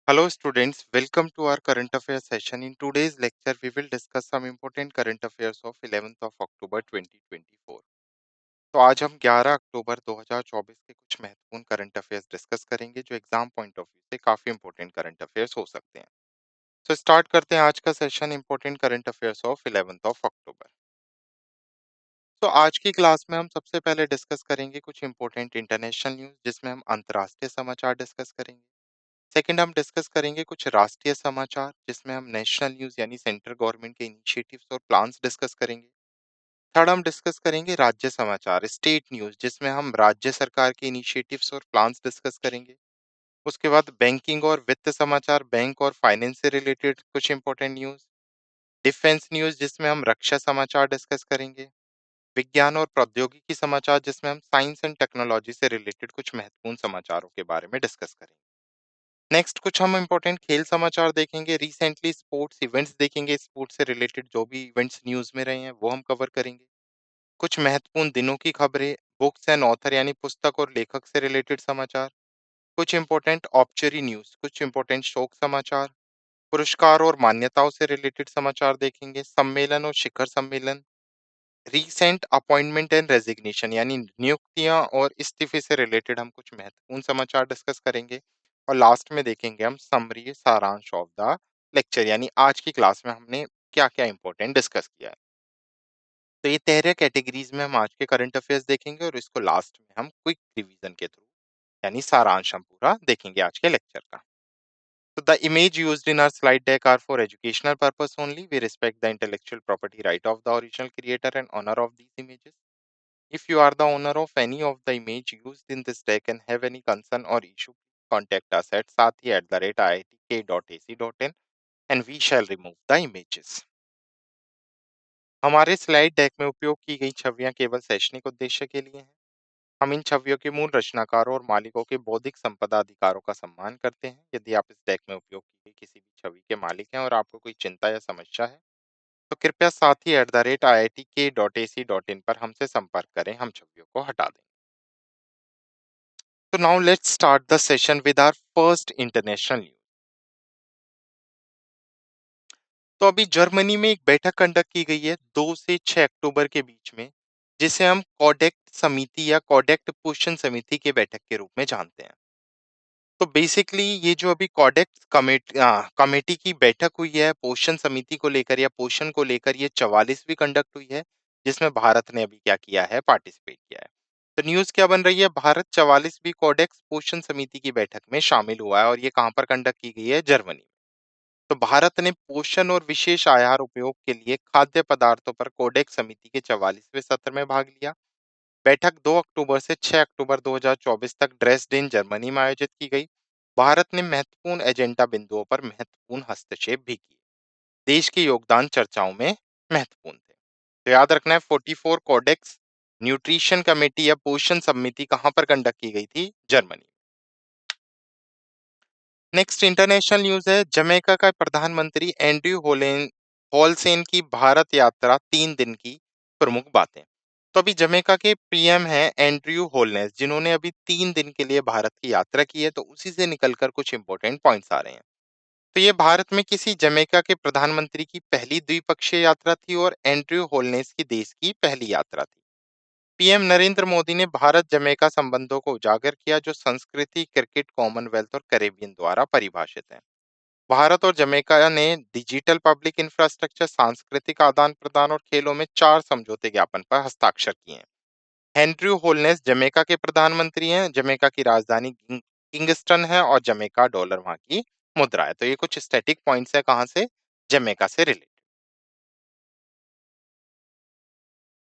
Hello students, welcome to our current affairs session. In today's lecture, we will discuss some important current affairs of 11th of October 2024. तो आज हम 11 अक्टूबर 2024 के कुछ महत्वपूर्ण current affairs discuss करेंगे जो exam point of view से काफी इंपॉर्टेंट करंट अफेयर्स हो सकते हैं। तो स्टार्ट करते हैं आज का session important current affairs of 11th of October. तो आज की क्लास में हम सबसे पहले डिस्कस करेंगे कुछ इंपॉर्टेंट इंटरनेशनल न्यूज जिसमें हम अंतर्राष्ट्रीय समाचार डिस्कस करेंगे। सेकंड हम डिस्कस करेंगे कुछ राष्ट्रीय समाचार जिसमें हम नेशनल न्यूज यानी सेंट्रल गवर्नमेंट के इनिशिएटिव्स और प्लान्स डिस्कस करेंगे। थर्ड हम डिस्कस करेंगे राज्य समाचार स्टेट न्यूज जिसमें हम राज्य सरकार के इनिशिएटिव्स और प्लान्स डिस्कस करेंगे। उसके बाद बैंकिंग और वित्त समाचार बैंक और फाइनेंस से रिलेटेड कुछ इंपॉर्टेंट न्यूज। डिफेंस न्यूज जिसमें हम रक्षा समाचार डिस्कस करेंगे। विज्ञान और प्रौद्योगिकी समाचार जिसमें हम साइंस एंड टेक्नोलॉजी से रिलेटेड कुछ महत्वपूर्ण समाचारों के बारे में डिस्कस करेंगे। नेक्स्ट कुछ हम इम्पोर्टेंट खेल समाचार देखेंगे, रिसेंटली स्पोर्ट्स इवेंट्स देखेंगे, स्पोर्ट्स से रिलेटेड जो भी इवेंट्स न्यूज में रहे हैं वो हम कवर करेंगे। कुछ महत्वपूर्ण दिनों की खबरें, बुक्स एंड ऑथर यानी पुस्तक और लेखक से रिलेटेड समाचार, कुछ इंपॉर्टेंट ऑब्चरी न्यूज, कुछ इंपॉर्टेंट शोक समाचार, पुरस्कार और मान्यताओं से रिलेटेड समाचार देखेंगे, सम्मेलन और शिखर सम्मेलन, रीसेंट अपॉइंटमेंट एंड रेजिग्नेशन यानी नियुक्तियां और इस्तीफे से रिलेटेड हम कुछ महत्वपूर्ण समाचार डिस्कस करेंगे। और लास्ट में देखेंगे हम समरी सारांश ऑफ द लेक्चर यानी आज की क्लास में हमने क्या क्या इंपॉर्टेंट डिस्कस किया है। तो ये 13 कैटेगरीज में हम आज के करंट अफेयर्स देखेंगे और इसको लास्ट में हम क्विक रिवीजन के थ्रू यानी सारांश हम पूरा देखेंगे आज के लेक्चर का। So the image used in our slide deck are for educational purpose only. We respect the intellectual property right of the original creator and owner of these images. If you are the owner of any of the image used in this deck and have any concern or issue, contact us at sathi@iitk.ac.in and we shall remove the images. हमारे slide deck में उपयोग की गई छवियां केवल शैक्षणिक उद्देश्य के लिए हैं। हम इन छवियों के मूल रचनाकारों और मालिकों के बौद्धिक संपदा अधिकारों का सम्मान करते हैं। यदि आप इस डेक में उपयोग की गई किसी भी छवि के मालिक हैं और आपको कोई चिंता या समस्या है तो कृपया sathi@iitk.ac.in पर हमसे संपर्क करें, हम छवियों को हटा दें। So now let's start the session with our first international news. तो अभी जर्मनी में एक बैठक कंडक्ट की गई है 2 से 6 अक्टूबर के बीच में, जिसे हम कोडेक्ट समिति या कोडेक्ट पोषण समिति की बैठक के रूप में जानते हैं। तो बेसिकली ये जो अभी कोडेक्ट कमेटी की बैठक हुई है पोषण समिति को लेकर या पोषण को लेकर, ये 44वीं कंडक्ट हुई है जिसमें भारत ने अभी क्या किया है, पार्टिसिपेट किया है। तो न्यूज क्या बन रही है, भारत 44वीं कोडेक्स पोषण समिति की बैठक में शामिल हुआ है और ये कहाँ पर कंडक्ट की गई है, जर्मनी। तो भारत ने पोषण और विशेष आहार उपयोग के लिए खाद्य पदार्थों पर कोडेक्स समिति के 44वें सत्र में भाग लिया। बैठक 2 अक्टूबर से 6 अक्टूबर 2024 तक ड्रेसडेन जर्मनी में आयोजित की गई। भारत ने महत्वपूर्ण एजेंडा बिंदुओं पर महत्वपूर्ण हस्तक्षेप भी किए। देश के योगदान चर्चाओं में महत्वपूर्ण थे। तो याद रखना है 44 कोडेक्स न्यूट्रिशन कमेटी या पोषण समिति कहां पर कंडक्ट की गई थी, जर्मनी। नेक्स्ट इंटरनेशनल न्यूज है, जमैका का प्रधानमंत्री एंड्रयू होलसेन की भारत यात्रा 3 दिन की, प्रमुख बातें। तो अभी जमैका के पीएम हैं एंड्रयू होलनेस जिन्होंने अभी 3 दिन के लिए भारत की यात्रा की है, तो उसी से निकलकर कुछ इंपॉर्टेंट पॉइंट्स आ रहे हैं। तो ये भारत में किसी जमैका के प्रधानमंत्री की पहली द्विपक्षीय यात्रा थी और एंड्रयू होलनेस की देश की पहली यात्रा थी। पीएम नरेंद्र मोदी ने भारत जमैका संबंधों को उजागर किया जो संस्कृति, क्रिकेट, कॉमनवेल्थ और कैरेबियन द्वारा परिभाषित है। भारत और जमैका ने डिजिटल पब्लिक इंफ्रास्ट्रक्चर, सांस्कृतिक आदान प्रदान और खेलों में 4 समझौते ज्ञापन पर हस्ताक्षर किए हैं। एंड्रयू होलनेस जमैका के प्रधानमंत्री हैं। जमैका की राजधानी किंगस्टन है और जमैका डॉलर वहां की मुद्रा है। तो ये कुछ स्टैटिक पॉइंट्स है कहां से, जमैका से रिलेटेड।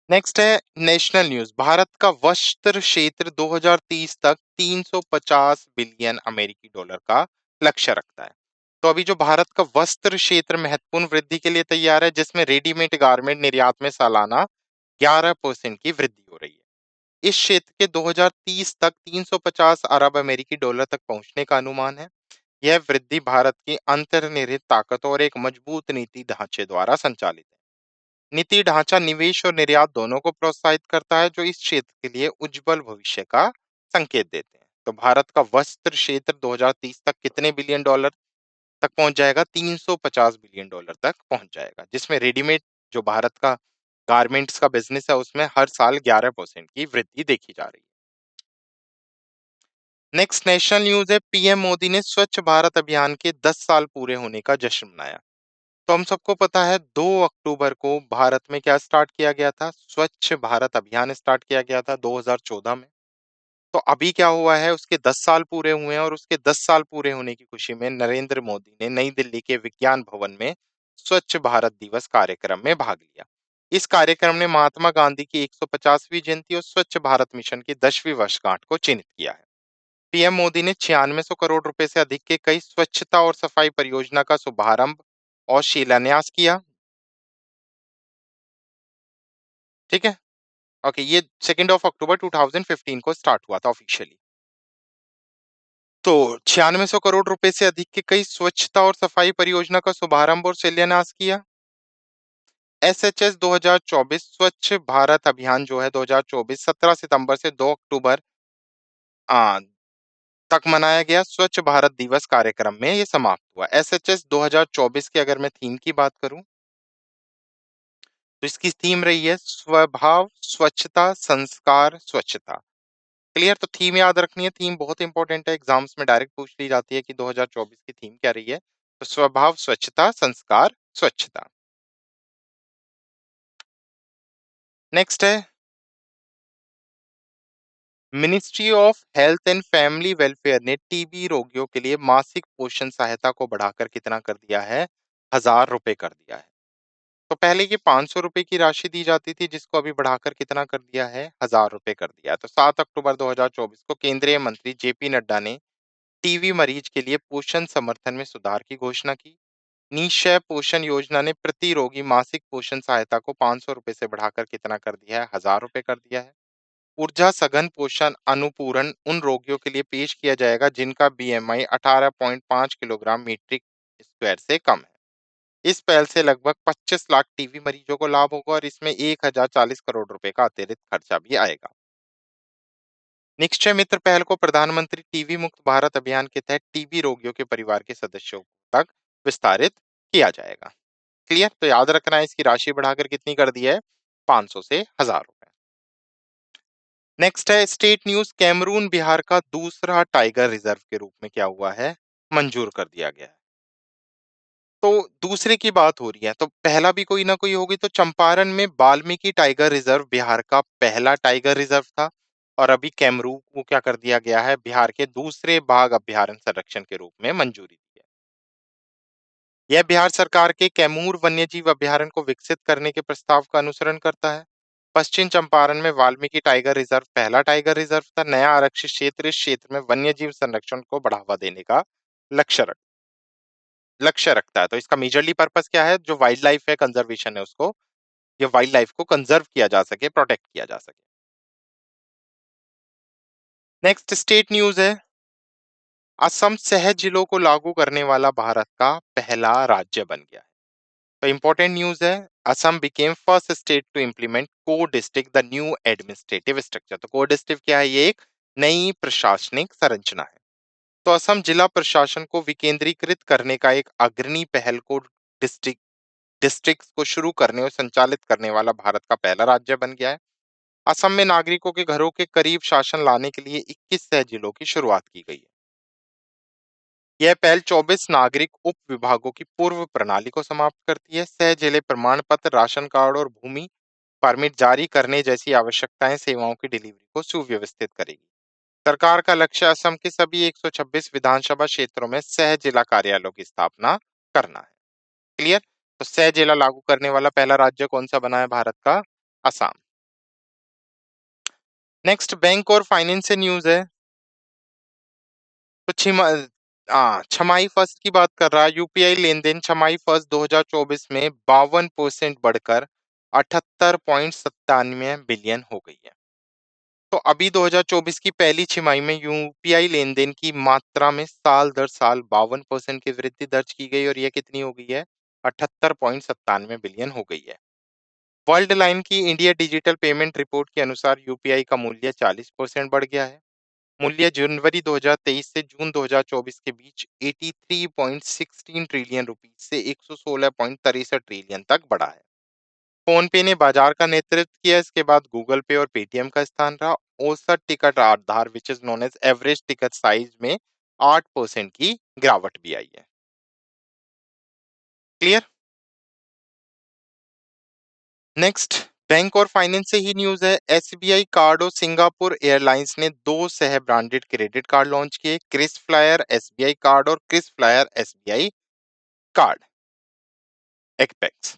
नेक्स्ट है नेशनल न्यूज, भारत का वस्त्र क्षेत्र 2030 तक 350 बिलियन अमेरिकी डॉलर का लक्ष्य रखता है। तो अभी जो भारत का वस्त्र क्षेत्र महत्वपूर्ण वृद्धि के लिए तैयार है जिसमें रेडीमेड गारमेंट निर्यात में सालाना 11% की वृद्धि हो रही है। इस क्षेत्र के 2030 तक 350 अरब अमेरिकी डॉलर तक पहुंचने का अनुमान है। यह वृद्धि भारत की अंतर्निहित ताकत और एक मजबूत नीति ढांचे द्वारा संचालित है। नीति ढांचा निवेश और निर्यात दोनों को प्रोत्साहित करता है जो इस क्षेत्र के लिए उज्जवल भविष्य का संकेत देते हैं। तो भारत का वस्त्र क्षेत्र 2030 तक कितने बिलियन डॉलर तक पहुंच जाएगा, 350 बिलियन डॉलर तक पहुंच जाएगा, जिसमें रेडीमेड जो भारत का गारमेंट्स का बिजनेस है उसमें हर साल 11% की वृद्धि देखी जा रही है। नेक्स्ट नेशनल न्यूज है, पीएम मोदी ने स्वच्छ भारत अभियान के 10 साल पूरे होने का जश्न मनाया। तो हम सबको पता है 2 अक्टूबर को भारत में क्या स्टार्ट किया गया था, स्वच्छ भारत अभियान स्टार्ट किया गया था 2014 में। तो अभी क्या हुआ है, उसके 10 साल पूरे हुए हैं और उसके 10 साल पूरे होने की खुशी में नरेंद्र मोदी ने नई दिल्ली के विज्ञान भवन में स्वच्छ भारत दिवस कार्यक्रम में भाग लिया। इस कार्यक्रम ने महात्मा गांधी की 150वीं जयंती और स्वच्छ भारत मिशन की 10वीं वर्षगांठ को चिन्हित किया है। पीएम मोदी ने 9600 करोड़ रुपए से अधिक के कई स्वच्छता और सफाई परियोजना का शुभारंभ और शिलान्यास किया। ठीक है। ओके, ये 2 अक्टूबर 2015 को स्टार्ट हुआ था ऑफिशियली। तो 9600 करोड़ रुपए से अधिक के कई स्वच्छता और सफाई परियोजना का शुभारंभ और शिलान्यास किया। एसएचएस 2024 स्वच्छ भारत अभियान जो है 2024 17 सितंबर से 2 अक्टूबर आ, तक मनाया गया स्वच्छ भारत दिवस कार्यक्रम में ये समाप्त हुआ। एसएचएस 2024 की अगर मैं थीम की बात करूं तो इसकी थीम रही है स्वभाव स्वच्छता संस्कार स्वच्छता। क्लियर, तो थीम याद रखनी है, थीम बहुत इंपॉर्टेंट है, एग्जाम्स में डायरेक्ट पूछ ली जाती है कि 2024 की थीम क्या रही है। तो स्वभाव स्वच्छता संस्कार स्वच्छता। नेक्स्ट है, ministry of health and family welfare ने टीबी रोगियों के लिए मासिक पोषण सहायता को बढ़ाकर कितना कर दिया है, 1000 रुपए कर दिया है। तो पहले ये 500 रुपए की राशि दी जाती थी, जिसको अभी बढ़ाकर कितना कर दिया है, 1000 रुपए कर दिया है। तो 7 अक्टूबर 2024 को केंद्रीय मंत्री जेपी नड्डा ने टीबी मरीज के लिए पोषण समर्थन में सुधार की घोषणा की। निश्चय पोषण योजना ने प्रति रोगी मासिक पोषण सहायता को 500 रुपए से बढ़ाकर कितना कर दिया है, 1000 रुपए कर दिया है। ऊर्जा सघन पोषण अनुपूरण उन रोगियों के लिए पेश किया जाएगा जिनका बीएमआई 18.5 किलोग्राम मीट्रिक स्क्वायर से कम है। इस पहल से लगभग 25 लाख टीबी मरीजों को लाभ होगा और इसमें 1040 करोड़ रुपए का अतिरिक्त खर्चा भी आएगा। निश्चय मित्र पहल को प्रधानमंत्री टीबी मुक्त भारत अभियान के तहत टीबी रोगियों के परिवार के सदस्यों तक विस्तारित किया जाएगा। क्लियर, तो याद रखना है इसकी राशि बढ़ाकर कितनी कर दी है, 500 से 1000 रुपए। नेक्स्ट है स्टेट न्यूज, कैमरून बिहार का दूसरा टाइगर रिजर्व के रूप में क्या हुआ है, मंजूर कर दिया गया है। तो दूसरे की बात हो रही है, तो पहला भी कोई ना कोई होगी। तो चंपारण में वाल्मीकि टाइगर रिजर्व बिहार का पहला टाइगर रिजर्व था और अभी कैमरून को क्या कर दिया गया है, बिहार के दूसरे बाघ अभ्यारण्य संरक्षण के रूप में मंजूरी दी है। यह बिहार सरकार के कैमूर वन्यजीव अभ्यारण्य को विकसित करने के प्रस्ताव का अनुसरण करता है। पश्चिम चंपारण में वाल्मीकि टाइगर रिजर्व पहला टाइगर रिजर्व था। नया आरक्षित क्षेत्र इस क्षेत्र में वन्यजीव संरक्षण को बढ़ावा देने का लक्ष्य रख लक्ष्य रखता है। तो इसका मेजरली पर्पस क्या है, जो वाइल्ड लाइफ है कंजर्वेशन है उसको, ये वाइल्ड लाइफ को कंजर्व किया जा सके, प्रोटेक्ट किया जा सके। नेक्स्ट स्टेट न्यूज है, असम शहर जिलों को लागू करने वाला भारत का पहला राज्य बन गया है। तो इंपॉर्टेंट न्यूज है, Assam became first state to implement co district the new administrative structure. तो को डिस्ट्रिक्ट क्या है, ये एक नई प्रशासनिक संरचना है। तो असम जिला प्रशासन को विकेंद्रीकृत करने का एक अग्रणी पहल को डिस्ट्रिक्ट डिस्ट्रिक्ट को शुरू करने और संचालित करने वाला भारत का पहला राज्य बन गया है। असम में नागरिकों के घरों के करीब शासन लाने के लिए 21 सह जिलों की शुरुआत की गई है। यह पहल 24 नागरिक उप विभागों की पूर्व प्रणाली को समाप्त करती है। सह जिले प्रमाण पत्र, राशन कार्ड और भूमि परमिट जारी करने जैसी आवश्यकताएं सेवाओं की डिलीवरी को सुव्यवस्थित करेगी। सरकार का लक्ष्य असम के सभी 126 विधानसभा क्षेत्रों में सह जिला कार्यालयों की स्थापना करना है। क्लियर, तो सह जिला लागू करने वाला पहला राज्य कौन सा बना है भारत का, असम। नेक्स्ट बैंक और फाइनेंस से न्यूज है। तो छमाही फर्स्ट की बात कर रहा है, यूपीआई लेन देन छमाही फर्स्ट 2024 में 52% बढ़कर 78.97 बिलियन हो गई है। तो अभी 2024 की पहली छमाही में यूपीआई लेन देन की मात्रा में साल दर साल 52% की वृद्धि दर्ज की गई और यह कितनी हो गई है, 78.97 बिलियन हो गई है। वर्ल्ड लाइन की इंडिया डिजिटल पेमेंट रिपोर्ट के अनुसार यूपीआई का मूल्य 40% बढ़ गया है। मूल्य जनवरी 2023 से जून 2024 के बीच 83.16 ट्रिलियन रुपीस से 116.63 ट्रिलियन तक बढ़ा है। फोन पे ने बाजार का नेतृत्व किया, इसके बाद गूगल पे और पेटीएम का स्थान रहा। औसत टिकट आधार which is known as average ticket size में 8% की गिरावट भी आई है। क्लियर। नेक्स्ट, बैंक और फाइनेंस से ही न्यूज है। एसबीआई कार्ड और सिंगापुर एयरलाइंस ने दो सह ब्रांडेड क्रेडिट कार्ड लॉन्च किए, क्रिस फ्लायर एसबीआई कार्ड और Kris Flyer SBI card apex.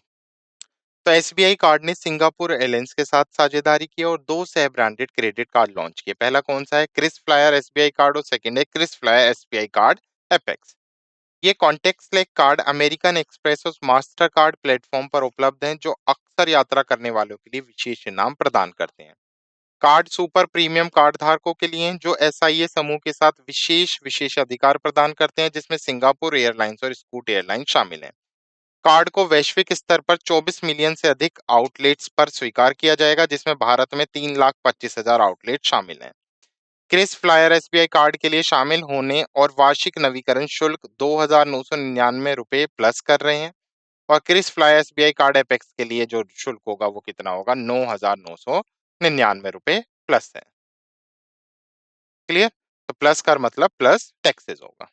तो एसबीआई कार्ड ने सिंगापुर एयरलाइंस के साथ साझेदारी की और दो सह ब्रांडेड क्रेडिट कार्ड लॉन्च किए। पहला कौन सा है? क्रिस फ्लायर एसबीआई कार्ड और सेकंड है Kris Flyer SBI card apex. ये कॉन्टेक्ट कार्ड अमेरिकन एक्सप्रेस और मास्टर कार्ड प्लेटफॉर्म पर उपलब्ध हैं, जो अक्सर यात्रा करने वालों के लिए विशेष इनाम प्रदान करते हैं। कार्ड सुपर प्रीमियम कार्ड धारकों के लिए हैं, जो एसआईए समूह के साथ विशेष विशेषाधिकार प्रदान करते हैं, जिसमें सिंगापुर एयरलाइंस और स्कूट एयरलाइंस शामिल हैं। कार्ड को वैश्विक स्तर पर 24 मिलियन से अधिक आउटलेट्स पर स्वीकार किया जाएगा, जिसमें भारत में 3,25,000 आउटलेट शामिल हैं। क्रिस फ्लायर एसबीआई कार्ड के लिए शामिल होने और वार्षिक नवीकरण शुल्क 2,999 रुपए प्लस कर रहे हैं, और Kris Flyer SBI card apex के लिए जो शुल्क होगा वो कितना होगा? 9,999 रुपए प्लस है। क्लियर। तो प्लस का मतलब प्लस टैक्सेस होगा।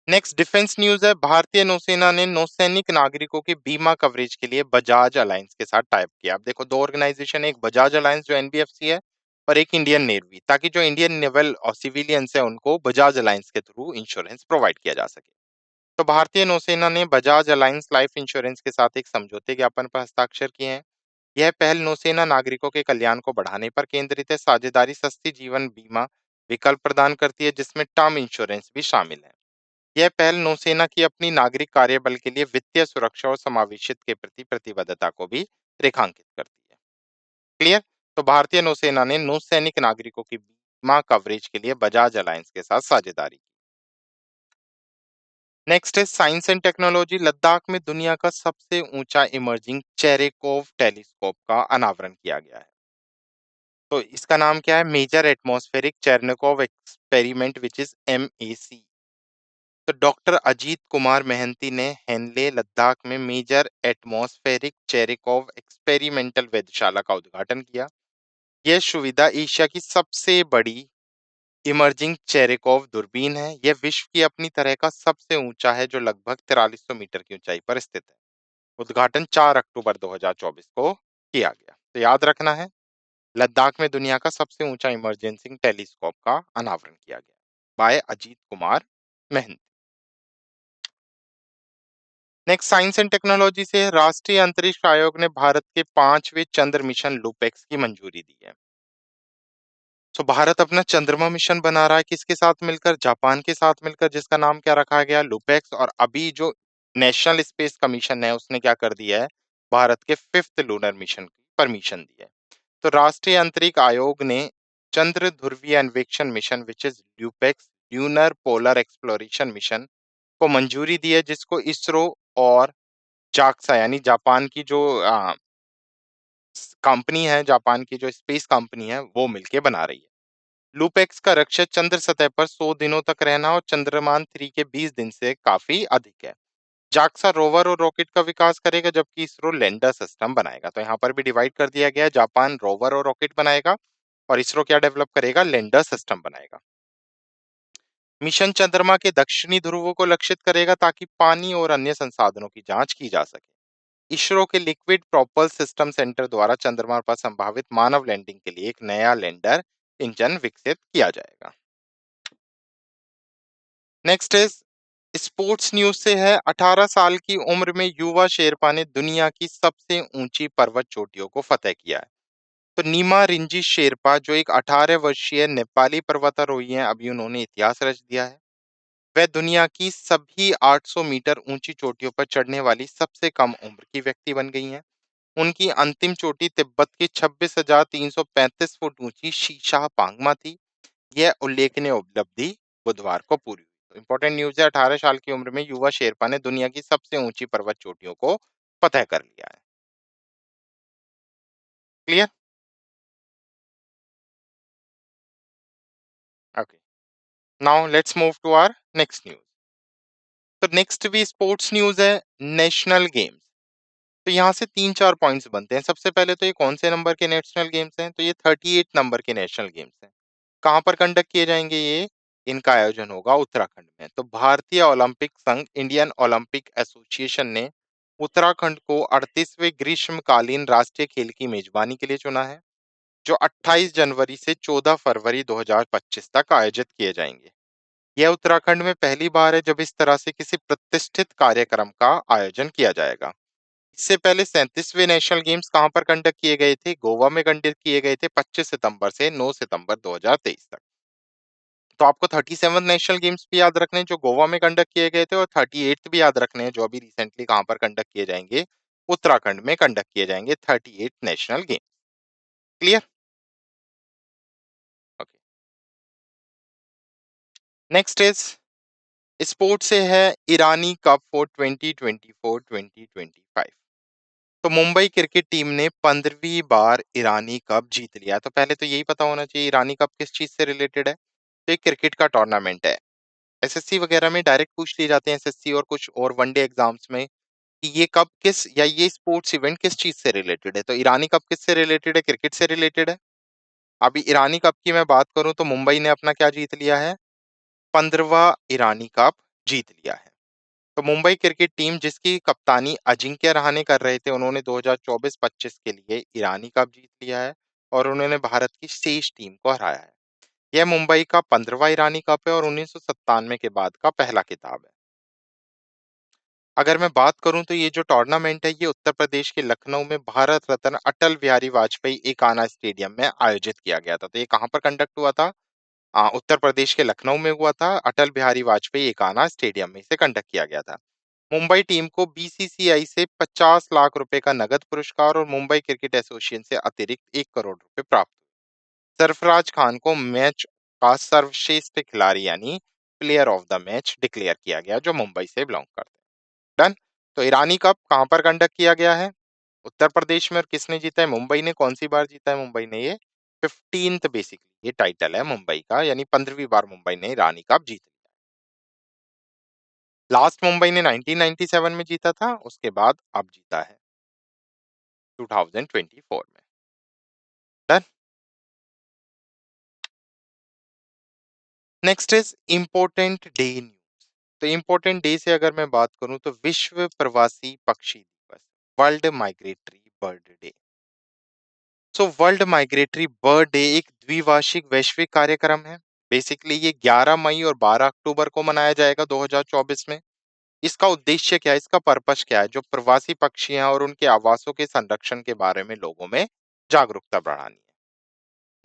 नेक्स्ट डिफेंस न्यूज है। भारतीय नौसेना ने नौसैनिक नागरिकों के बीमा कवरेज के लिए बजाज अलायंस के साथ टाइप किया। अब देखो, दो ऑर्गेनाइजेशन है, एक बजाज अलायंस जो एनबीएफसी है और एक इंडियन नेवी, ताकि जो इंडियन नेवल और सिविलियंस है उनको बजाज अलायंस के थ्रू इंश्योरेंस प्रोवाइड किया जा सके। तो भारतीय नौसेना ने बजाज अलायंस लाइफ इंश्योरेंस के साथ एक समझौते ज्ञापन पर हस्ताक्षर किए हैं। यह पहल नौसेना नागरिकों के कल्याण को बढ़ाने पर केंद्रित है। साझेदारी सस्ती जीवन बीमा विकल्प प्रदान करती है, जिसमें टर्म इंश्योरेंस भी शामिल है। यह पहल नौसेना की अपनी नागरिक कार्यबल के लिए वित्तीय सुरक्षा और समावेशित के प्रति प्रतिबद्धता को भी रेखांकित करती है। क्लियर। तो भारतीय नौसेना ने नौसैनिक नागरिकों की बीमा कवरेज के लिए बजाज अलायंस के साथ साझेदारी की। नेक्स्ट है साइंस एंड टेक्नोलॉजी। लद्दाख में दुनिया का सबसे ऊंचा इमर्जिंग चेरेकोव टेलीस्कोप का अनावरण किया गया है। तो इसका नाम क्या है? Major atmospheric Cherenkov experiment which is MAC. तो डॉक्टर अजीत कुमार महंती ने हेनले लद्दाख में मेजर एटमॉस्फेरिक चेरेकोव एक्सपेरिमेंटल वेधशाला का उद्घाटन किया। यह सुविधा एशिया की सबसे बड़ी इमर्जिंग चेरेकोव दूरबीन है। यह विश्व की अपनी तरह का सबसे ऊंचा है, जो लगभग 4300 मीटर की ऊंचाई पर स्थित है। उद्घाटन 4 अक्टूबर 2024 को किया गया। तो याद रखना है, लद्दाख में दुनिया का सबसे ऊंचा इमर्जेंसी टेलीस्कोप का अनावरण किया गया by Ajit Kumar Mohanty. Next science and technology से, राष्ट्रीय अंतरिक्ष आयोग ने भारत के 5वें चंद्र मिशन लुपेक्स की मंजूरी दी है। तो भारत अपना चंद्रमा मिशन बना रहा है, किसके साथ मिलकर? जापान के साथ मिलकर, जिसका नाम क्या रखा गया? लुपेक्स। और अभी जो नेशनल स्पेस कमीशन है उसने क्या कर दिया है? भारत के 5th लूनर मिशन की परमिशन दी है। तो राष्ट्रीय अंतरिक्ष आयोग ने चंद्र ध्रुवीय अन्वेषण mission which is LUPEX lunar polar exploration mission को मंजूरी दी है, जिसको इसरो और जाक्सा यानी जापान की जो कंपनी है, जापान की जो स्पेस कंपनी है वो मिलके बना रही है। लूपेक्स का लक्ष्य चंद्र सतह पर 100 दिनों तक रहना और चंद्रमान 3 के 20 दिन से काफी अधिक है। जाक्सा रोवर और रॉकेट का विकास करेगा, जबकि इसरो लैंडर सिस्टम बनाएगा। तो यहाँ पर भी डिवाइड कर दिया गया है, जापान रोवर और रॉकेट बनाएगा और इसरो क्या डेवलप करेगा? लैंडर सिस्टम बनाएगा। मिशन चंद्रमा के दक्षिणी ध्रुवों को लक्षित करेगा, ताकि पानी और अन्य संसाधनों की जांच की जा सके। इसरो के लिक्विड प्रोपल सिस्टम सेंटर द्वारा चंद्रमा पर संभावित मानव लैंडिंग के लिए एक नया लैंडर इंजन विकसित किया जाएगा। नेक्स्ट इज स्पोर्ट्स न्यूज से है। 18 साल की उम्र में युवा शेरपा ने दुनिया की सबसे ऊंची पर्वत चोटियों को फतेह किया है। तो नीमा रिंजी शेरपा, जो एक 18 वर्षीय नेपाली पर्वतारोही हैं, अभी उन्होंने इतिहास रच दिया है। वह दुनिया की सभी 800 मीटर ऊंची चोटियों पर चढ़ने वाली सबसे कम उम्र की व्यक्ति बन गई हैं। उनकी अंतिम चोटी तिब्बत की 26,335 फुट ऊंची शीशा पांगमा थी। यह उल्लेखनीय उपलब्धि बुधवार को पूरी हुई। इंपॉर्टेंट न्यूज है, 18 साल की उम्र में युवा शेरपा ने दुनिया की सबसे ऊंची पर्वत चोटियों को फतेह कर लिया है। Clear. Okay, now let's move to our next news. तो नेक्स्ट भी स्पोर्ट्स न्यूज़ है, नेशनल गेम्स। तो यहाँ से 3-4 पॉइंट्स बनते हैं। सबसे पहले तो ये कौन से नंबर के नेशनल गेम्स हैं? तो ये 38 नंबर के नेशनल गेम्स हैं। कहाँ पर कंडक्ट किए जाएँगे ये? इनका आयोजन होगा उत्तराखंड में। तो भारतीय ओलंपिक संघ, इंडियन ओलंपिक एसोसिएशन ने उत्तराखंड को 38वें ग्रीष्मकालीन राष्ट्रीय खेल की मेजबानी के लिए चुना है, जो 28 जनवरी से 14 फरवरी 2025 तक आयोजित किए जाएँगे। यह उत्तराखंड में पहली बार है जब इस तरह से किसी प्रतिष्ठित कार्यक्रम का आयोजन किया जाएगा। इससे पहले 37वें नेशनल गेम्स कहाँ पर कंडक्ट किए गए थे? गोवा में कंडक्ट किए गए थे 25 सितंबर से 9 सितंबर 2023 तक। तो आपको 37 नेशनल गेम्स भी याद रखने हैं जो गोवा में कंडक्ट किए गए थे, और 38th भी याद रखने हैं जो अभी रिसेंटली कहाँ पर कंडक्ट किए जाएंगे? उत्तराखंड में कंडक्ट किए जाएंगे 38 national game. Clear? Okay. Next is sport से है, ईरानी कप फॉर 2024-2025। तो मुंबई क्रिकेट टीम ने 15वीं बार ईरानी कप जीत लिया। तो पहले तो यही पता होना चाहिए ईरानी कप किस चीज से रिलेटेड है। तो ये क्रिकेट का टूर्नामेंट है। एसएससी वगैरह में डायरेक्ट पूछ लिए जाते हैं, एसएससी और कुछ और वनडे एग्जाम्स में, कि ये कप किस या ये स्पोर्ट्स इवेंट किस चीज से रिलेटेड है। तो ईरानी कप किससे रिलेटेड है? क्रिकेट से रिलेटेड है। अभी ईरानी कप की मैं बात करूं तो मुंबई ने अपना क्या जीत लिया है? 15वां ईरानी कप जीत लिया है। तो मुंबई क्रिकेट टीम जिसकी कप्तानी अजिंक्य रहाणे कर रहे थे, उन्होंने 2024-25 के लिए ईरानी कप जीत लिया है और उन्होंने भारत की शेष टीम को हराया है। यह मुंबई का 15वां ईरानी कप है और 1997 के बाद का पहला खिताब है। अगर मैं बात करूं तो ये जो टूर्नामेंट है ये उत्तर प्रदेश के लखनऊ में भारत रत्न अटल बिहारी वाजपेयी एकाना स्टेडियम में आयोजित किया गया था। तो ये कहाँ पर कंडक्ट हुआ था? उत्तर प्रदेश के लखनऊ में हुआ था। अटल बिहारी वाजपेयी एकाना स्टेडियम में इसे कंडक्ट किया गया था। मुंबई टीम को बीसीसीआई से 50 लाख रुपए का नगद पुरस्कार और मुंबई क्रिकेट एसोसिएशन से अतिरिक्त 1 करोड़ रुपए प्राप्त हुए। सरफराज खान को मैच का सर्वश्रेष्ठ खिलाड़ी यानी player of the match declare किया गया, जो मुंबई से बिलोंग करते हैं। डन। तो ईरानी कप कहाँ पर कंडक्ट किया गया है? उत्तर प्रदेश में। और किसने जीता है? मुंबई ने। कौन सी बार जीता है मुंबई ने? ये 15th बेसिकली ये टाइटल है मुंबई का, यानी 15वीं बार मुंबई ने ईरानी कप जीत लिया। लास्ट मुंबई ने 1997 में जीता था, उसके बाद अब जीता है 2024 में। Done. Next is important day news. तो इम्पोर्टेंट डे से अगर मैं बात करूं तो विश्व प्रवासी पक्षी दिवस, world migratory bird day. So world migratory bird day एक द्विवार्षिक वैश्विक कार्यक्रम है। बेसिकली ये 11 मई और 12 अक्टूबर को मनाया जाएगा 2024 में। इसका उद्देश्य क्या है? इसका पर्पस क्या है? जो प्रवासी पक्षी हैं और उनके आवासों के संरक्षण के बारे में लोगों में जागरूकता बढ़ानी है।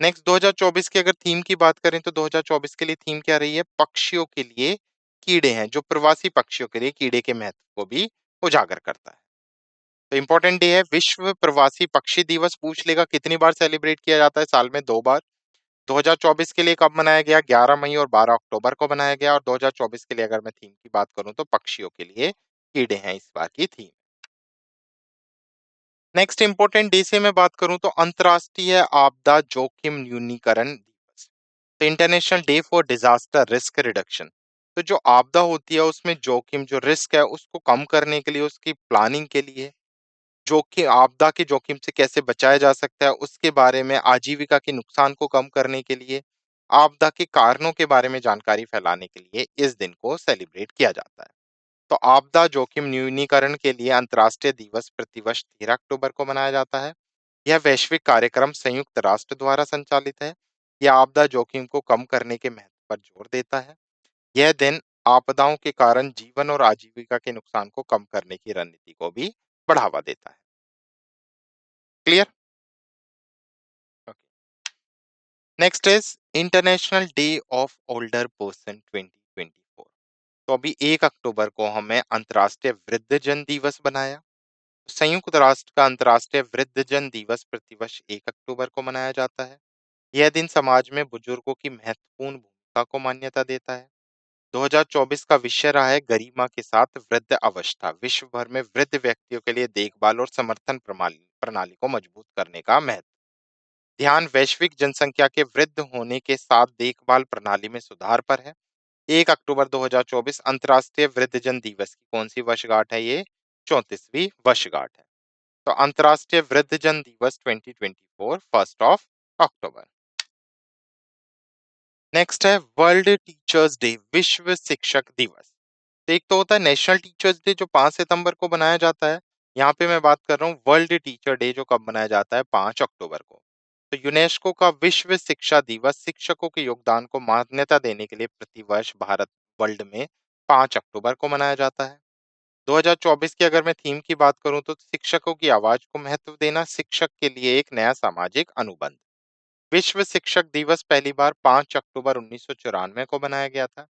नेक्स्ट 2024 की अगर थीम की बात करें तो 2024 के लिए थीम क्या रही है? पक्षियों के लिए कीड़े हैं, जो प्रवासी पक्षियों के लिए कीड़े के महत्व को भी उजागर करता है। तो इंपॉर्टेंट डे है विश्व प्रवासी पक्षी दिवस। पूछ लेगा कितनी बार सेलिब्रेट किया जाता है? साल में 2 बार। 2024 के लिए कब मनाया गया? 11 मई और 12 अक्टूबर को मनाया गया। और 2024 के लिए अगर मैं थीम की बात करूं तो पक्षियों के लिए कीड़े हैं इस बार की थीम। नेक्स्ट इंपॉर्टेंट डे से मैं बात करूं तो अंतर्राष्ट्रीय आपदा जोखिम न्यूनीकरण दिवस। तो international day for disaster risk reduction. तो जो आपदा होती है उसमें जोखिम, जो रिस्क है उसको कम करने के लिए, उसकी प्लानिंग के लिए, जोखिम, आपदा के जोखिम से कैसे बचाया जा सकता है उसके बारे में, आजीविका के नुकसान को कम करने के लिए, आपदा के कारणों के बारे में जानकारी फैलाने के लिए इस दिन को सेलिब्रेट किया जाता है। तो आपदा जोखिम न्यूनीकरण के लिए अंतर्राष्ट्रीय दिवस प्रतिवर्ष 13 अक्टूबर को मनाया जाता है। यह वैश्विक कार्यक्रम संयुक्त राष्ट्र द्वारा संचालित है। यह आपदा जोखिम को कम करने के महत्व पर जोर देता है। यह दिन आपदाओं के कारण जीवन और आजीविका के नुकसान को कम करने की रणनीति को भी बढ़ावा देता है। Clear? Next is international Day of older person 2024। तो अभी 1 अक्टूबर को हमें अंतर्राष्ट्रीय वृद्धजन दिवस बनाया। संयुक्त राष्ट्र का अंतर्राष्ट्रीय वृद्धजन दिवस प्रतिवर्ष 1 अक्टूबर को मनाया जाता है। यह दिन समाज में बुजुर्गों की महत्वपूर्ण भूमिका को मान्यता देता है। 2024 का विषय रहा है गरिमा के साथ वृद्ध अवस्था, विश्व भर में वृद्ध व्यक्तियों के लिए देखभाल और समर्थन प्रणाली प्रणाली को मजबूत करने का महत्व। ध्यान वैश्विक जनसंख्या के वृद्ध होने के साथ देखभाल प्रणाली में सुधार पर है। 1 अक्टूबर 2024 अंतर्राष्ट्रीय वृद्धजन दिवस की कौन सी वर्षगांठ है? ये 34वीं वर्षगांठ है। तो अंतर्राष्ट्रीय वृद्धजन दिवस 2024 फर्स्ट ऑफ अक्टूबर। नेक्स्ट है वर्ल्ड टीचर्स डे, विश्व शिक्षक दिवस। तो एक तो होता है नेशनल टीचर्स डे जो 5 सितंबर को बनाया जाता है। यहाँ पे मैं बात कर रहा हूँ वर्ल्ड टीचर डे जो कब मनाया जाता है? 5 अक्टूबर को। तो यूनेस्को का विश्व शिक्षा दिवस शिक्षकों के योगदान को मान्यता देने के लिए प्रतिवर्ष भारत वर्ल्ड में 5 अक्टूबर को मनाया जाता है। 2024 की अगर मैं थीम की बात करूं तो शिक्षकों की आवाज को महत्व देना, शिक्षक के लिए एक नया सामाजिक अनुबंध। विश्व शिक्षक दिवस पहली बार 5 अक्टूबर 1994 को बनाया गया था।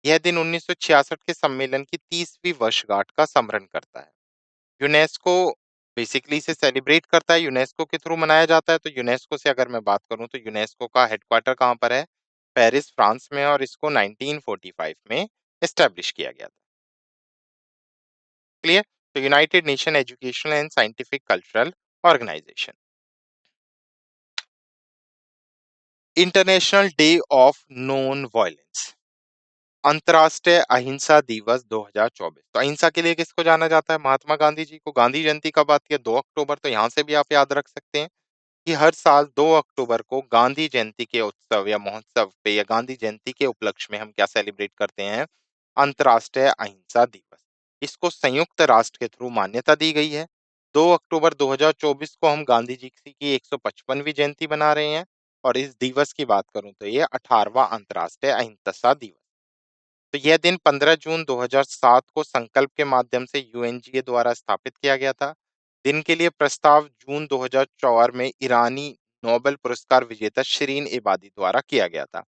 यह दिन 1966 के सम्मेलन की 30वीं वर्षगांठ का स्मरण करता है। यूनेस्को बेसिकली इसे सेलिब्रेट करता है, यूनेस्को के थ्रू मनाया जाता है। तो यूनेस्को से अगर मैं बात करूं तो यूनेस्को का हेडक्वार्टर कहाँ पर है? पेरिस, फ्रांस में, और इसको 1945 में एस्टेब्लिश किया गया था। क्लियर? तो United Nation Educational and Scientific Cultural Organization. International Day of Non Violence, अंतर्राष्ट्रीय अहिंसा दिवस 2024। तो अहिंसा के लिए किसको जाना जाता है? महात्मा गांधी जी को। गांधी जयंती कब आती है? 2 अक्टूबर। तो यहाँ से भी आप याद रख सकते हैं कि हर साल 2 अक्टूबर को गांधी जयंती के उत्सव या महोत्सव पे या गांधी जयंती के उपलक्ष्य में हम क्या सेलिब्रेट करते हैं? अंतर्राष्ट्रीय अहिंसा दिवस। इसको संयुक्त राष्ट्र के थ्रू मान्यता दी गई है। 2 अक्टूबर 2024 को हम गांधी जी की 155वीं जयंती मना रहे हैं। और इस दिवस की बात करूं तो ये 18वां अंतर्राष्ट्रीय अहिंसा दिवस। तो यह दिन 15 जून 2007 को संकल्प के माध्यम से यूएनजीए द्वारा स्थापित किया गया था। दिन के लिए प्रस्ताव जून 2004 में ईरानी नोबेल पुरस्कार विजेता शिरीन इबादी द्वारा किया गया था।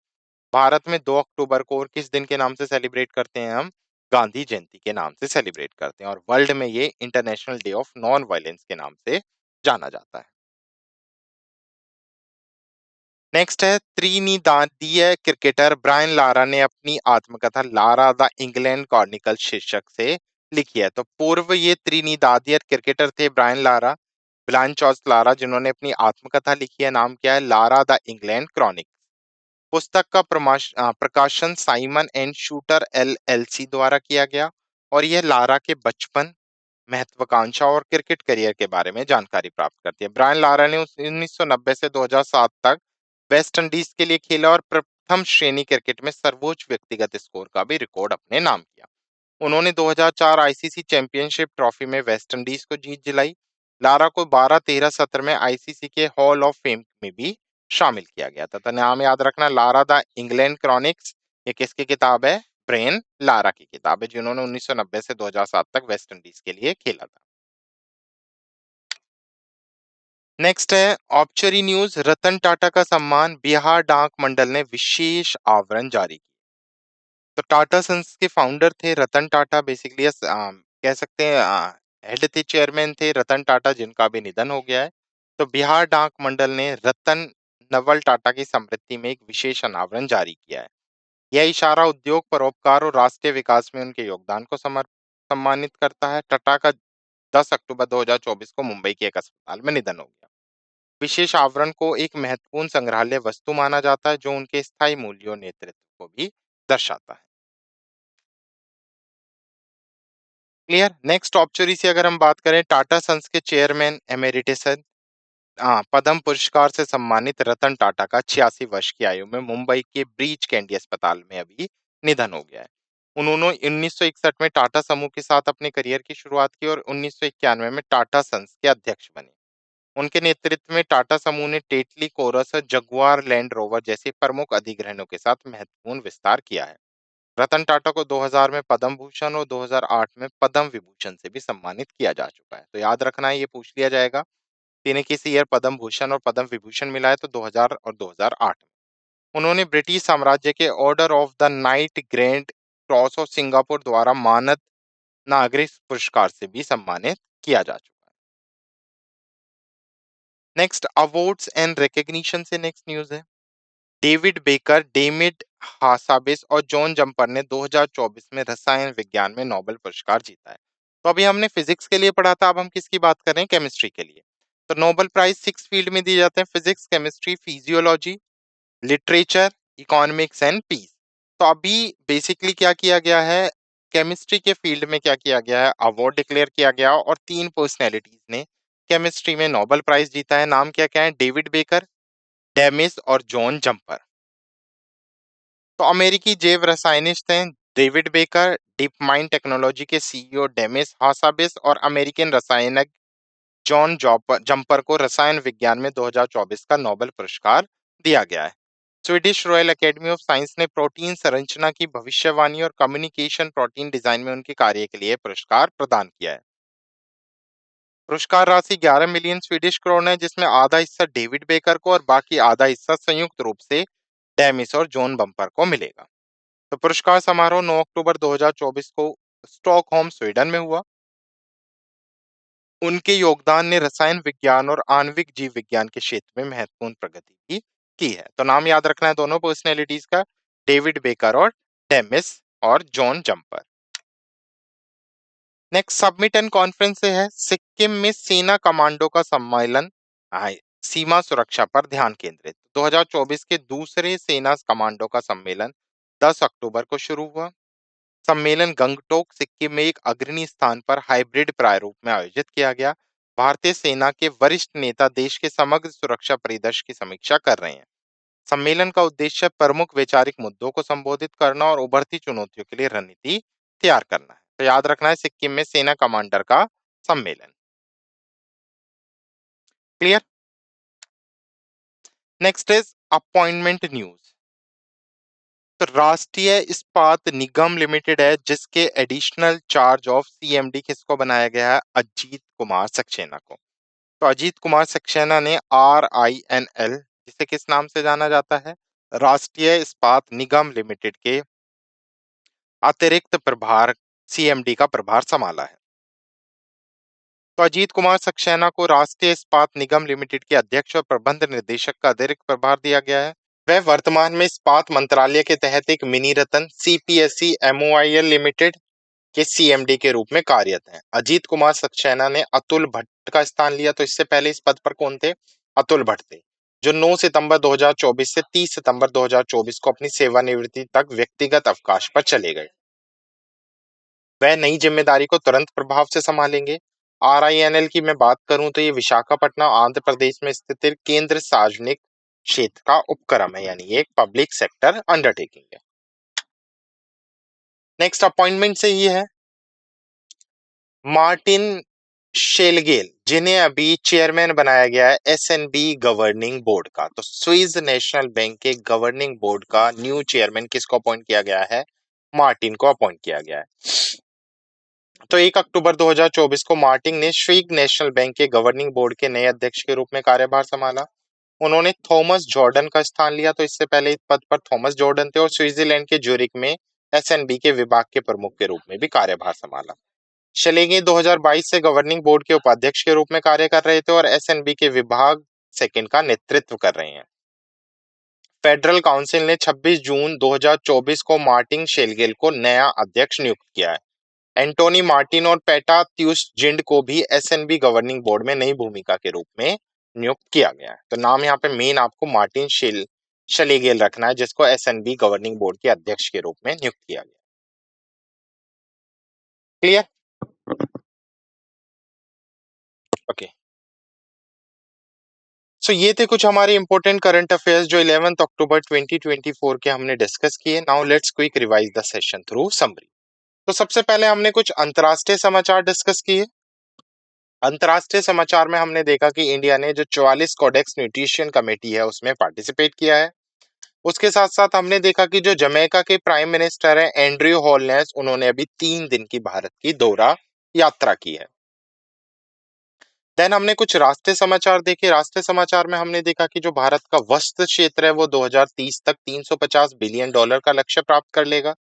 भारत में 2 अक्टूबर को और किस दिन के नाम से सेलिब्रेट करते हैं हम? गांधी जयंती के नाम से सेलिब्रेट करते हैं। और वर्ल्ड में ये international Day of Non violence के नाम से जाना जाता है। नेक्स्ट है त्रिनिदादीय क्रिकेटर ब्रायन लारा ने अपनी आत्मकथा लारा द इंग्लैंड क्रॉनिकल शीर्षक से लिखी है। तो पूर्व ये त्रिनिदादीय क्रिकेटर थे Brian Lara, Brian Charles Lara, जिन्होंने अपनी आत्मकथा लिखी है। नाम क्या है? Lara the England chronicle. पुस्तक का प्रकाशन साइमन एंड शूटर एलएलसी द्वारा किया गया। और यह लारा के बचपन, महत्वाकांक्षा और क्रिकेट करियर के बारे में जानकारी प्राप्त करती है। ब्रायन लारा ने 1990 से 2007 तक वेस्ट इंडीज के लिए खेला और प्रथम श्रेणी क्रिकेट में सर्वोच्च व्यक्तिगत स्कोर का भी रिकॉर्ड अपने नाम किया। उन्होंने 2004 आईसीसी चैंपियनशिप ट्रॉफी में वेस्ट इंडीज को जीत दिलाई। लारा को 12-13 सत्र में आईसीसी के हॉल ऑफ फेम में भी शामिल किया गया था। तो नाम याद रखना, लारा द इंग्लैंड क्रॉनिक्स। ये किसकी किताब है? ब्रेन लारा की किताब है, जिन्होंने 1990 से 2007 तक वेस्ट इंडीज के लिए खेला था। नेक्स्ट है ऑब्चरी न्यूज, रतन टाटा का सम्मान, बिहार डाक मंडल ने विशेष आवरण जारी किया। तो टाटा सन्स के फाउंडर थे रतन टाटा, बेसिकली कह सकते हैं हेड थे, चेयरमैन थे रतन टाटा, जिनका भी निधन हो गया है। तो बिहार डाक मंडल ने रतन नवल टाटा की स्मृति में एक विशेष अनावरण जारी किया है। यह इशारा उद्योग, परोपकार और राष्ट्रीय विकास में उनके योगदान को सम्मानित करता है। टाटा का 10 अक्टूबर 2024 को मुंबई के एक अस्पताल में निधन हो गया। विशेष आवरण को एक महत्वपूर्ण संग्रहालय वस्तु माना जाता है, जो उनके स्थायी मूल्यों, नेतृत्व को भी दर्शाता है। क्लियर? नेक्स्ट ऑब्चुरी से अगर हम बात करें, टाटा सन्स के चेयरमैन एमेरिटस पद्म पुरस्कार से सम्मानित रतन टाटा का 86 वर्ष की आयु में मुंबई के ब्रीच कैंडी अस्पताल में अभी निधन हो गया है। उन्होंने 1961 में टाटा समूह के साथ अपने करियर की शुरुआत की और 1991 में टाटा सन्स के अध्यक्ष बने। उनके नेतृत्व में टाटा समूह ने Tetley, Corus, Jaguar Land Rover जैसे प्रमुख अधिग्रहणों के साथ महत्वपूर्ण विस्तार किया है। रतन टाटा को 2000 में पद्म भूषण और 2008 में पद्म विभूषण से भी सम्मानित किया जा चुका है। तो याद रखना है, ये पूछ लिया जाएगा कि इन्हें किस ईयर पद्म भूषण और पद्म विभूषण मिला है? तो 2000 और 2008 में। उन्होंने ब्रिटिश साम्राज्य के order of the night grand cross of Singapore द्वारा मानद नागरिक पुरस्कार से भी सम्मानित किया जा चुका है। नेक्स्ट अवार्ड्स एंड रिकॉग्निशन से नेक्स्ट न्यूज है। डेविड बेकर, डेमिड हासाबिस और जॉन जम्पर ने 2024 में रसायन विज्ञान में नोबेल पुरस्कार जीता है। तो अभी हमने फिजिक्स के लिए पढ़ा था, अब हम किसकी बात कर रहे हैं? केमिस्ट्री के लिए। तो नोबेल प्राइज 6 फील्ड में दिए जाते हैं, physics, chemistry, physiology, literature, economics and peace. तो अभी बेसिकली क्या किया गया है, केमिस्ट्री के फील्ड में क्या किया गया है, अवार्ड डिक्लेयर किया गया और 3 पर्सनैलिटीज ने केमिस्ट्री में नोबेल प्राइज जीता है। नाम क्या क्या है, डेविड बेकर, डेमिस और जॉन जंपर। तो अमेरिकी जैव रसायनिस्ट हैं David baker, deep mind technology के सीईओ डेमिस हासाबिस और अमेरिकन रसायनज्ञ जॉन जंपर को रसायन विज्ञान में 2024 का नोबेल पुरस्कार दिया गया है। Swedish royal academy of science ने प्रोटीन संरचना की भविष्यवाणी और कम्युनिकेशन प्रोटीन डिजाइन में उनके कार्य के लिए पुरस्कार प्रदान किया है। पुरस्कार राशि 11 मिलियन स्वीडिश क्रोन है, जिसमें आधा हिस्सा डेविड बेकर को और बाकी आधा हिस्सा संयुक्त रूप से डेमिस और जॉन बम्पर को मिलेगा। तो पुरस्कार समारोह 9 अक्टूबर 2024 को स्टॉकहोम, स्वीडन में हुआ। उनके योगदान ने रसायन विज्ञान और आणविक जीव विज्ञान के क्षेत्र में महत्वपूर्ण प्रगति की है। तो नाम याद रखना है दोनों पर्सनैलिटीज का, डेविड बेकर और डेमिस और John jumper. Next submit and conference से है, सिक्किम में सेना कमांडो का सम्मेलन, सीमा सुरक्षा पर ध्यान केंद्रित। 2024 के दूसरे सेना कमांडो का सम्मेलन 10 अक्टूबर को शुरू हुआ। सम्मेलन गंगटोक, सिक्किम में एक अग्रणी स्थान पर हाइब्रिड प्रारूप में आयोजित किया गया। भारतीय सेना के वरिष्ठ नेता देश के समग्र सुरक्षा परिदृश्य की समीक्षा कर रहे हैं। सम्मेलन का उद्देश्य प्रमुख वैचारिक मुद्दों को संबोधित करना और उभरती चुनौतियों के लिए रणनीति तैयार करना है। तो याद रखना है, सिक्किम में सेना कमांडर का सम्मेलन। Clear. Next is appointment news. तो राष्ट्रीय इस्पात निगम लिमिटेड है, जिसके एडिशनल चार्ज ऑफ सीएमडी किसको बनाया गया है, अजीत कुमार सक्सेना को। तो अजीत कुमार सक्सेना ने RINL, जिसे किस नाम से जाना जाता है, राष्ट्रीय इस्पात निगम लिमिटेड के अतिरिक्त प्रभार सीएमडी का प्रभार संभाला है। तो अजीत कुमार सक्सेना को राष्ट्रीय इस्पात निगम लिमिटेड के अध्यक्ष और प्रबंध निर्देशक का अतिरिक्त प्रभार दिया गया है। वह वर्तमान में इस्पात मंत्रालय के तहत एक मिनी रतन CPSE MOIL लिमिटेड के CMD के रूप में कार्यरत हैं। अजीत कुमार सक्सेना ने अतुल भट्ट का स्थान लिया। तो इससे पहले इस पद पर कौन थे, अतुल भट्ट थे, जो 9 सितंबर 2024 से 30 सितंबर 2024 को अपनी सेवानिवृत्ति तक व्यक्तिगत अवकाश पर चले गए। वह नई जिम्मेदारी को तुरंत प्रभाव से संभालेंगे। RINL की मैं बात करूं तो ये विशाखापट्टनम, आंध्र प्रदेश में स्थित एक केंद्र सार्वजनिक क्षेत्र का उपक्रम है, यानी ये एक पब्लिक सेक्टर अंडरटेकिंग है। नेक्स्ट अपॉइंटमेंट से ही है मार्टिन शेलगेल, जिन्हें अभी चेयरमैन बनाया गया है SNB गवर्निंग बोर्ड का। तो स्विस नेशनल बैंक के गवर्निंग बोर्ड का न्यू चेयरमैन किसको अपॉइंट किया गया है, मार्टिन को अपॉइंट किया गया है। तो 1 अक्टूबर 2024 को मार्टिन ने स्विस नेशनल बैंक के गवर्निंग बोर्ड के नए अध्यक्ष के रूप में कार्यभार संभाला। उन्होंने थॉमस जॉर्डन का स्थान लिया। तो इससे पहले इस पद पर थॉमस जॉर्डन थे और स्विट्जरलैंड के ज्यूरिख में SNB के विभाग के प्रमुख के रूप में भी कार्यभार संभाला। शलेगे 2022 से गवर्निंग बोर्ड के उपाध्यक्ष के रूप में कार्य कर रहे थे और SNB के विभाग सेकंड का नेतृत्व कर रहे हैं। फेडरल काउंसिल ने 26 जून 2024 को मार्टिन शेलगेल को नया अध्यक्ष नियुक्त किया है। एंटोनी मार्टिन और पेटा त्यूसजिंड को भी SNB गवर्निंग बोर्ड में नई भूमिका के रूप में नियुक्त किया गया है। तो नाम यहाँ पे मेन आपको मार्टिन शलेगेल रखना है, जिसको SNB गवर्निंग बोर्ड के अध्यक्ष के रूप में नियुक्त किया गया। क्लियर। ओके। सो ये थे कुछ हमारे इंपॉर्टेंट करंट अफेयर्स जो 11 अक्टूबर 2024 के हमने डिस्कस किए। Now let's quick revise the session through summary. तो सबसे पहले हमने कुछ अंतर्राष्ट्रीय समाचार डिस्कस किए। अंतर्राष्ट्रीय समाचार में हमने देखा कि इंडिया ने जो 44 कोडेक्स न्यूट्रिशन कमेटी है उसमें पार्टिसिपेट किया है। उसके साथ साथ हमने देखा कि जो जमैका के प्राइम मिनिस्टर हैं एंड्रयू होलनेस, उन्होंने अभी 3 दिन की भारत की दौरा यात्रा की है। देन हमने कुछ राष्ट्रीय समाचार देखे। राष्ट्रीय समाचार में हमने देखा कि जो भारत का वस्त्र क्षेत्र है वो 2030 तक $350 बिलियन का लक्ष्य प्राप्त कर लेगा।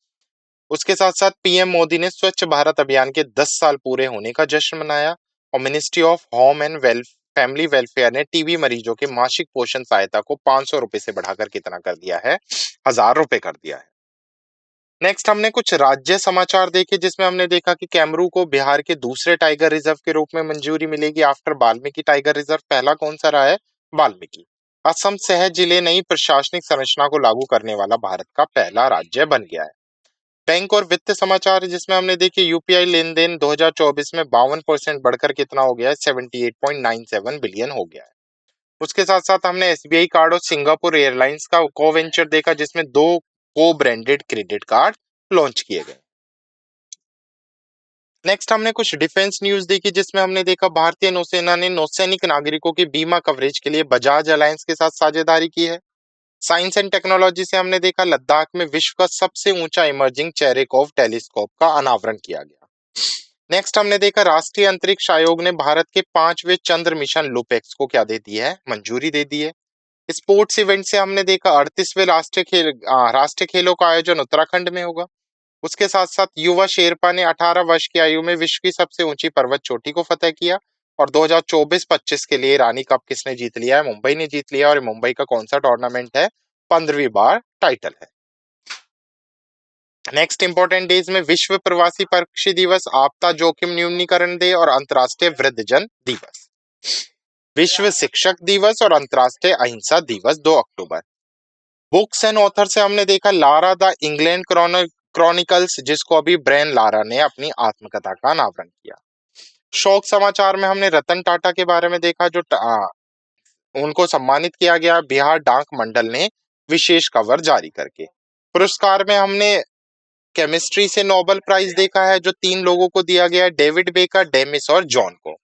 उसके साथ साथ पीएम मोदी ने स्वच्छ भारत अभियान के 10 साल पूरे होने का जश्न मनाया और ministry of home and family welfare ने टीबी मरीजों के मासिक पोषण सहायता को 500 रुपए से बढ़ाकर कितना कर दिया है, 1000 रुपए कर दिया है। नेक्स्ट हमने कुछ राज्य समाचार देखे जिसमें हमने देखा कि कैमरू को बिहार के दूसरे टाइगर रिजर्व के रूप में मंजूरी मिलेगी आफ्टर वाल्मीकि टाइगर रिजर्व। पहला कौन सा रहा है? वाल्मीकि। असम शहर जिले नई प्रशासनिक संरचना को लागू करने वाला भारत का पहला राज्य बन गया है। बैंक और वित्त समाचार जिसमें हमने देखी यूपीआई लेन देन 2024 में 52% बढ़कर कितना हो गया है? 78.97 बिलियन हो गया है। उसके साथ साथ हमने एसबीआई कार्ड और सिंगापुर एयरलाइंस का को वेंचर देखा जिसमें दो को ब्रांडेड क्रेडिट कार्ड लॉन्च किए गए। नेक्स्ट हमने कुछ डिफेंस न्यूज देखी जिसमें हमने देखा भारतीय नौसेना ने नौसैनिक नागरिकों के बीमा कवरेज के लिए बजाज अलायंस के साथ साझेदारी की है। साइंस एंड टेक्नोलॉजी से हमने देखा लद्दाख में विश्व का सबसे ऊंचा इमर्जिंग चेरेकोव टेलीस्कोप का अनावरण किया गया। नेक्स्ट हमने देखा राष्ट्रीय अंतरिक्ष आयोग ने भारत के 5वें चंद्र मिशन लुपेक्स को क्या दे दी है? मंजूरी दे दी है। स्पोर्ट्स इवेंट से हमने देखा 38वें राष्ट्रीय खेलों का आयोजन उत्तराखंड में होगा। उसके साथ साथ युवा शेरपा ने 18 वर्ष की आयु में विश्व की सबसे ऊंची पर्वत चोटी को फतह किया। और 2024-25 के लिए रानी कप किसने जीत लिया है? मुंबई ने जीत लिया। और मुंबई का कौन सा टूर्नामेंट है? 15वीं बार टाइटल है। नेक्स्ट इंपॉर्टेंट डेज में विश्व प्रवासी पक्षी दिवस, आपदा जोखिम न्यूनीकरण डे और अंतर्राष्ट्रीय वृद्धजन दिवस। विश्व शिक्षक दिवस और अंतर्राष्ट्रीय अहिंसा दिवस 2 अक्टूबर। बुक्स एंड ऑथर से हमने देखा लारा द इंग्लैंड क्रॉनिकल्स जिसको अभी ब्रेन लारा ने अपनी आत्मकथा का अनावरण किया। शोक समाचार में हमने रतन टाटा के बारे में देखा जो उनको सम्मानित किया गया बिहार डाक मंडल ने विशेष कवर जारी करके। पुरस्कार में हमने केमिस्ट्री से नोबेल प्राइज देखा है जो 3 लोगों को दिया गया है, डेविड बेकर, डेमिस और जॉन को।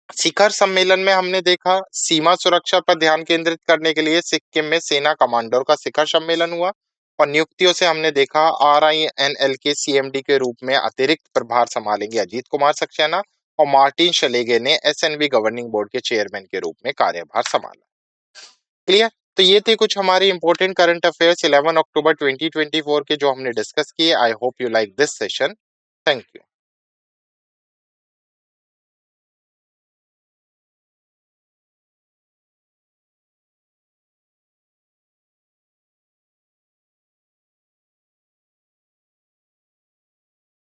शिखर सम्मेलन में हमने देखा सीमा सुरक्षा पर ध्यान केंद्रित करने के लिए सिक्किम में सेना कमांडर का शिखर सम्मेलन हुआ। और नियुक्तियों से हमने देखा आरआईएनएल के सीएमडी के रूप में अतिरिक्त प्रभार संभालेंगे अजीत कुमार सक्सेना और मार्टिन शलेगे ने एसएनबी गवर्निंग बोर्ड के चेयरमैन के रूप में कार्यभार संभाला। क्लियर? तो ये थे कुछ हमारे इंपॉर्टेंट करंट अफेयर्स 11 अक्टूबर 2024 के जो हमने डिस्कस किए। I hope you like this session. Thank you.